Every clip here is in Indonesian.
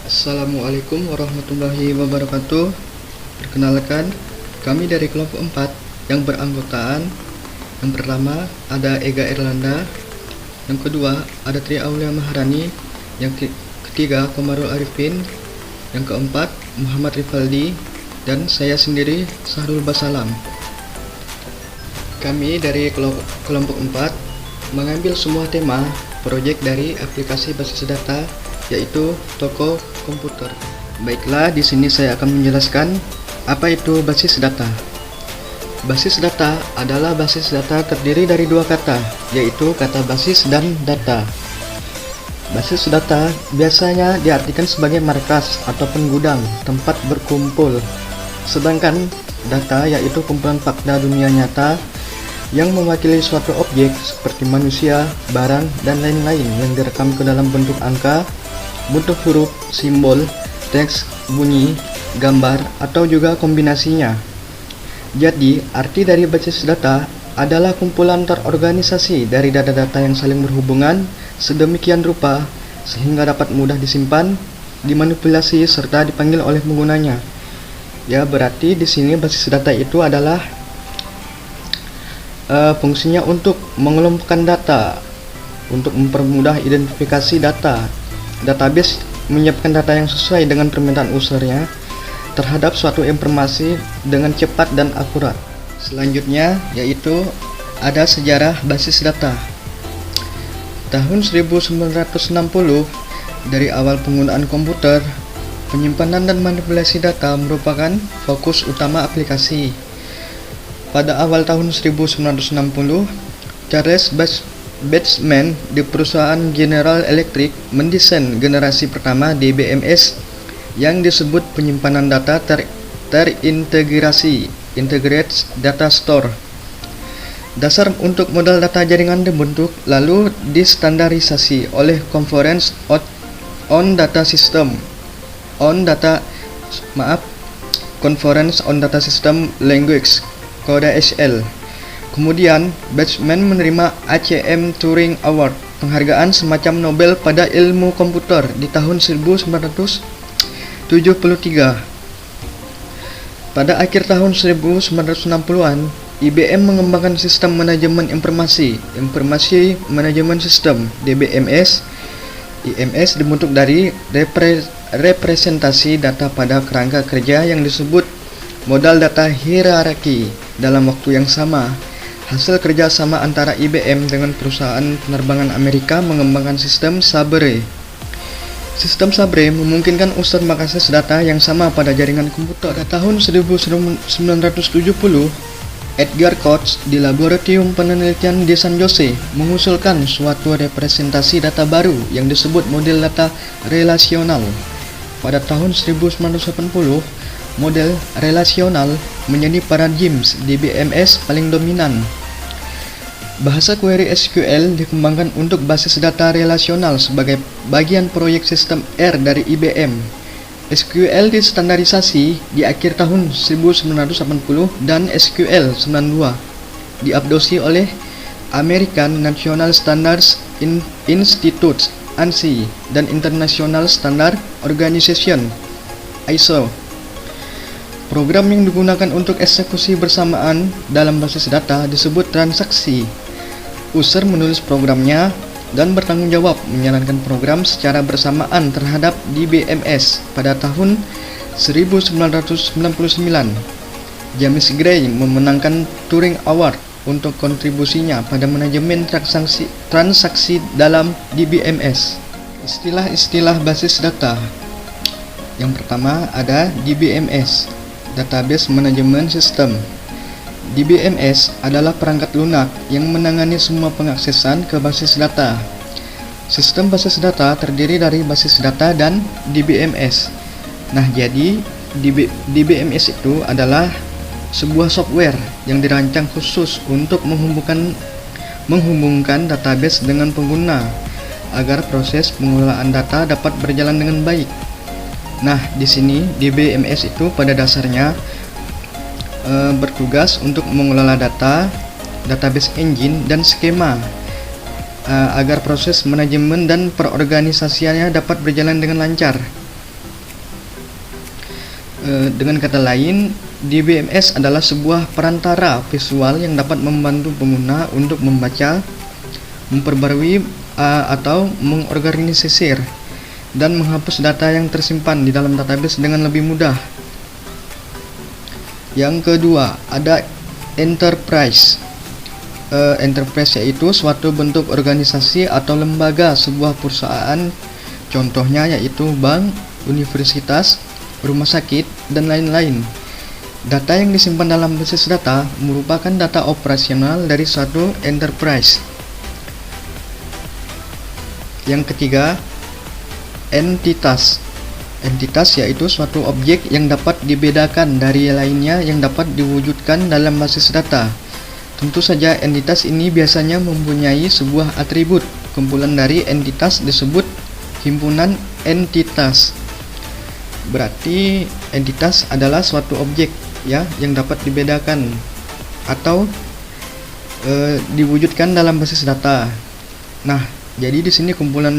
Assalamualaikum warahmatullahi wabarakatuh. Perkenalkan, kami dari kelompok 4 yang beranggotaan. Yang pertama ada Ega Erlanda, yang kedua ada Tri Aulia Maharani, yang ketiga Komarul Arifin, yang keempat Muhammad Rifaldi, dan saya sendiri Sahrul Basalam. Kami dari kelompok 4 mengambil semua tema proyek dari aplikasi basis data, yaitu toko komputer. Baiklah, di sini saya akan menjelaskan apa itu basis data. Basis data adalah basis data terdiri dari dua kata, yaitu kata basis dan data. Basis data biasanya diartikan sebagai markas ataupun gudang tempat berkumpul, sedangkan data yaitu kumpulan fakta dunia nyata yang mewakili suatu objek seperti manusia, barang, dan lain-lain yang direkam ke dalam bentuk angka, bentuk huruf, simbol, teks, bunyi, gambar, atau juga kombinasinya. Jadi, arti dari basis data adalah kumpulan terorganisasi dari data-data yang saling berhubungan sedemikian rupa sehingga dapat mudah disimpan, dimanipulasi, serta dipanggil oleh penggunanya. Ya, berarti di sini basis data itu adalah fungsinya untuk mengelompokkan data, untuk mempermudah identifikasi data. Database menyiapkan data yang sesuai dengan permintaan usernya terhadap suatu informasi dengan cepat dan akurat. Selanjutnya yaitu ada sejarah basis data. Tahun 1960, dari awal penggunaan komputer, penyimpanan dan manipulasi data merupakan fokus utama aplikasi. Pada awal tahun 1960, Charles Babbage di perusahaan General Electric mendesain generasi pertama DBMS yang disebut penyimpanan data terintegrasi, Integrated Data Store. Dasar untuk model data jaringan dibentuk lalu distandarisasi oleh Conference on Data System Language, kode SL. Kemudian, Babbage menerima ACM Turing Award, penghargaan semacam Nobel pada ilmu komputer di tahun 1973. Pada akhir tahun 1960-an, IBM mengembangkan sistem manajemen informasi Management System (DBMS). IMS dibentuk dari representasi data pada kerangka kerja yang disebut modal data hierarki. Dalam waktu yang sama, hasil kerjasama antara IBM dengan perusahaan penerbangan Amerika mengembangkan sistem Sabre. Sistem Sabre memungkinkan user mengakses data yang sama pada jaringan komputer. Pada tahun 1970, Edgar Koch di Laboratorium Penelitian di San Jose mengusulkan suatu representasi data baru yang disebut model data relasional. Pada tahun 1980, model relasional menjadi paradigma DBMS paling dominan. Bahasa query SQL dikembangkan untuk basis data relasional sebagai bagian proyek sistem R dari IBM. SQL distandarisasi di akhir tahun 1980 dan SQL 92 diadopsi oleh American National Standards Institute (ANSI) dan International Standard Organization (ISO). Program yang digunakan untuk eksekusi bersamaan dalam basis data disebut transaksi. User menulis programnya dan bertanggung jawab menjalankan program secara bersamaan terhadap DBMS. Pada tahun 1999, James Gray memenangkan Turing Award untuk kontribusinya pada manajemen transaksi dalam DBMS. Istilah-istilah basis data. Yang pertama ada DBMS, Database Management System. DBMS adalah perangkat lunak yang menangani semua pengaksesan ke basis data. Sistem basis data terdiri dari basis data dan DBMS. Nah, jadi DBMS itu adalah sebuah software yang dirancang khusus untuk menghubungkan database dengan pengguna agar proses pengelolaan data dapat berjalan dengan baik. Nah, di sini DBMS itu pada dasarnya bertugas untuk mengelola data, database engine, dan skema agar proses manajemen dan perorganisasiannya dapat berjalan dengan lancar. Dengan kata lain, DBMS adalah sebuah perantara visual yang dapat membantu pengguna untuk membaca, memperbarui atau mengorganisir dan menghapus data yang tersimpan di dalam database dengan lebih mudah. Yang kedua, ada enterprise. Enterprise yaitu suatu bentuk organisasi atau lembaga sebuah perusahaan, contohnya yaitu bank, universitas, rumah sakit, dan lain-lain. Data yang disimpan dalam basis data merupakan data operasional dari suatu enterprise. Yang ketiga, entitas. Entitas yaitu suatu objek yang dapat dibedakan dari lainnya yang dapat diwujudkan dalam basis data. Tentu saja entitas ini biasanya mempunyai sebuah atribut. Kumpulan dari entitas disebut himpunan entitas. Berarti entitas adalah suatu objek ya yang dapat dibedakan atau diwujudkan dalam basis data. Nah, jadi di sini kumpulan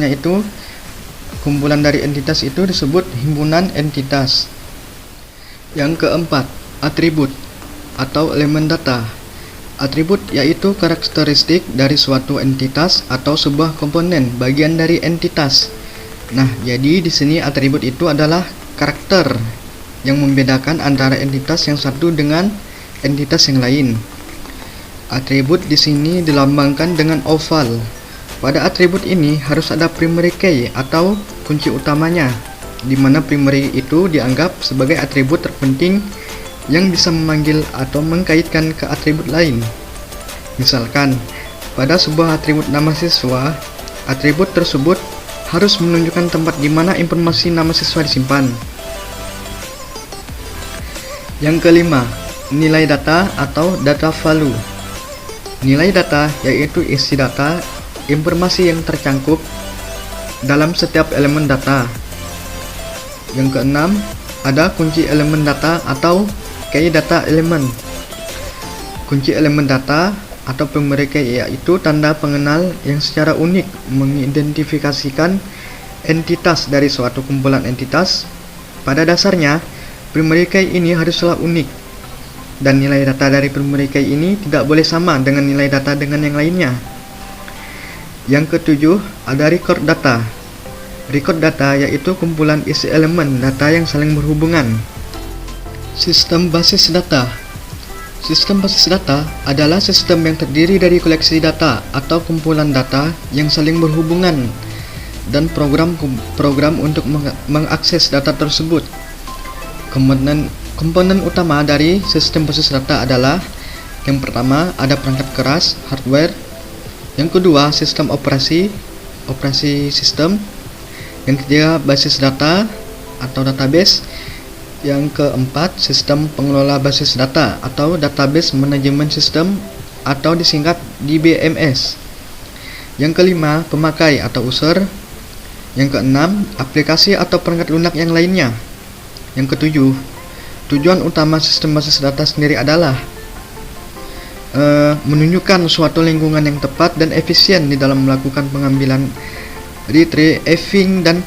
dari entitas itu disebut himpunan entitas. Yang keempat, atribut atau elemen data. Atribut yaitu karakteristik dari suatu entitas atau sebuah komponen bagian dari entitas. Nah, jadi di sini atribut itu adalah karakter yang membedakan antara entitas yang satu dengan entitas yang lain. Atribut di sini dilambangkan dengan oval. Pada atribut ini harus ada primary key atau kunci utamanya, di mana primary itu dianggap sebagai atribut terpenting yang bisa memanggil atau mengkaitkan ke atribut lain. Misalkan, pada sebuah atribut nama siswa, atribut tersebut harus menunjukkan tempat di mana informasi nama siswa disimpan. Yang kelima, nilai data atau data value. Nilai data yaitu isi data, informasi yang tercangkup dalam setiap elemen data. Yang keenam, ada kunci elemen data atau key data element. Kunci elemen data atau primary key yaitu tanda pengenal yang secara unik mengidentifikasikan entitas dari suatu kumpulan entitas. Pada dasarnya, primary key ini haruslah unik, dan nilai data dari primary key ini tidak boleh sama dengan nilai data dengan yang lainnya. Yang ketujuh, ada record data. Record data yaitu kumpulan isi elemen data yang saling berhubungan. Sistem basis data. Sistem basis data adalah sistem yang terdiri dari koleksi data atau kumpulan data yang saling berhubungan dan program untuk mengakses data tersebut. Komponen utama dari sistem basis data adalah: yang pertama, ada perangkat keras, hardware. Yang kedua, sistem operasi sistem. Yang ketiga, basis data atau database. Yang keempat, sistem pengelola basis data atau database management system atau disingkat DBMS. Yang kelima, pemakai atau user. Yang keenam, aplikasi atau perangkat lunak yang lainnya. Yang ketujuh, tujuan utama sistem basis data sendiri adalah menunjukkan suatu lingkungan yang tepat dan efisien di dalam melakukan pengambilan, retrieving, dan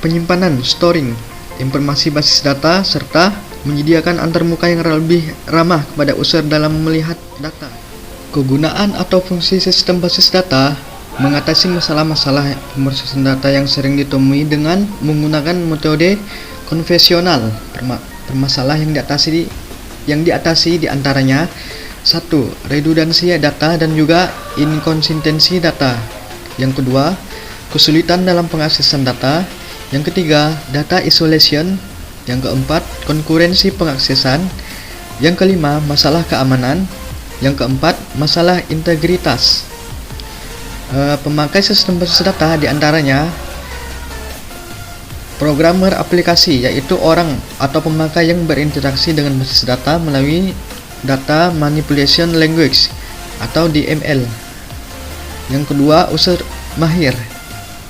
penyimpanan, storing informasi basis data, serta menyediakan antarmuka yang lebih ramah kepada user dalam melihat data. Kegunaan atau fungsi sistem basis data mengatasi masalah-masalah pemrosesan data yang sering ditemui dengan menggunakan metode konvensional. Permasalahan yang diatasi diantaranya: 1. Redundansi data dan juga inkonsistensi data. Yang kedua, kesulitan dalam pengaksesan data. Yang ketiga, data isolation. Yang keempat, konkurensi pengaksesan. Yang kelima, masalah keamanan. Yang keempat, masalah integritas. Pemakai sistem basis data diantaranya programmer aplikasi, yaitu orang atau pemakai yang berinteraksi dengan basis data melalui Data Manipulation Language atau DML. Yang kedua, user mahir,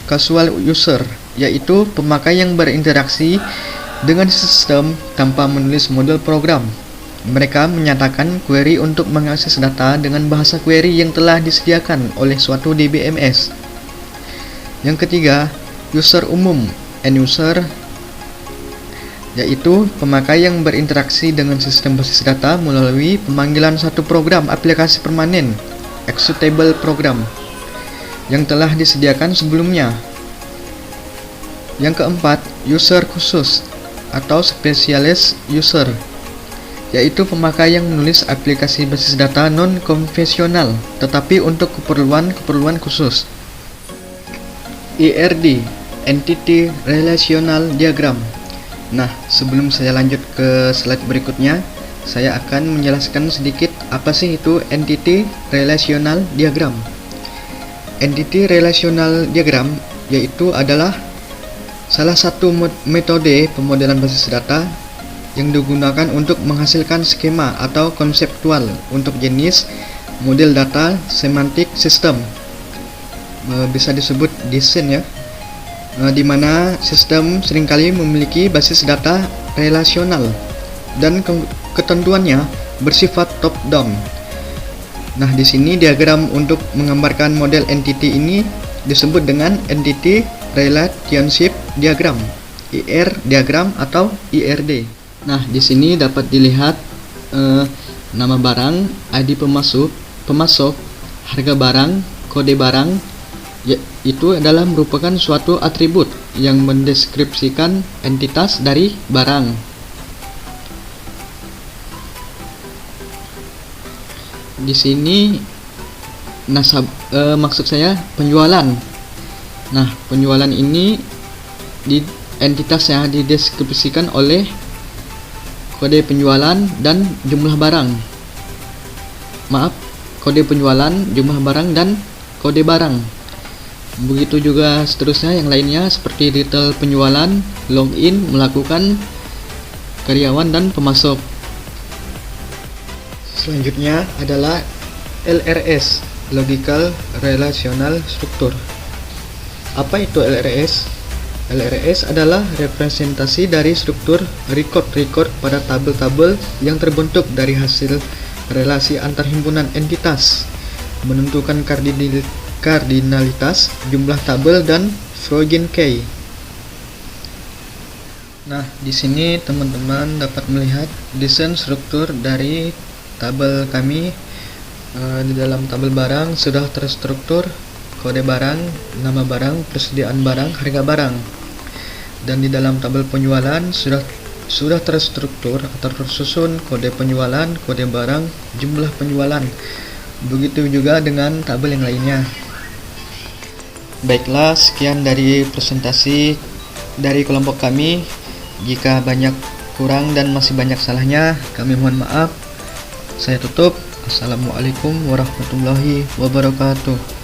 casual user, yaitu pemakai yang berinteraksi dengan sistem tanpa menulis model program. Mereka menyatakan query untuk mengakses data dengan bahasa query yang telah disediakan oleh suatu DBMS. Yang ketiga, user umum, end user. yaitu pemakai yang berinteraksi dengan sistem basis data melalui pemanggilan satu program aplikasi permanen executable program yang telah disediakan sebelumnya. Yang keempat, user khusus atau specialist user, yaitu pemakai yang menulis aplikasi basis data non-konvensional tetapi untuk keperluan khusus. IRD, Entity Relational Diagram. Nah, sebelum saya lanjut ke slide berikutnya, saya akan menjelaskan sedikit apa sih itu Entity Relational Diagram. Entity Relational Diagram yaitu adalah salah satu metode pemodelan basis data yang digunakan untuk menghasilkan skema atau konseptual untuk jenis model data semantik sistem. Bisa disebut desain ya. Di mana sistem seringkali memiliki basis data relasional dan ketentuannya bersifat top down. Nah, di sini diagram untuk menggambarkan model entity ini disebut dengan Entity Relationship Diagram, IR diagram atau IRD. Nah, di sini dapat dilihat nama barang, ID pemasok, harga barang, kode barang. Itu adalah merupakan suatu atribut yang mendeskripsikan entitas dari barang. Di sini maksud saya penjualan. Nah, penjualan ini entitasnya dideskripsikan oleh kode penjualan dan jumlah barang. Kode penjualan, jumlah barang, dan kode barang. Begitu juga seterusnya yang lainnya seperti detail penjualan, login, melakukan karyawan dan pemasok. Selanjutnya adalah LRS, Logical Relational Structure. Apa itu LRS? LRS adalah representasi dari struktur record pada tabel-tabel yang terbentuk dari hasil relasi antar himpunan entitas, menentukan kardinalitas, jumlah tabel, dan Freudian key. Nah, di sini teman-teman dapat melihat desain struktur dari tabel kami. Di dalam tabel barang sudah terstruktur kode barang, nama barang, persediaan barang, harga barang. Dan di dalam tabel penjualan sudah terstruktur atau tersusun kode penjualan, kode barang, jumlah penjualan. Begitu juga dengan tabel yang lainnya. Baiklah, sekian dari presentasi dari kelompok kami. Jika banyak kurang dan masih banyak salahnya, kami mohon maaf. Saya tutup. Assalamualaikum warahmatullahi wabarakatuh.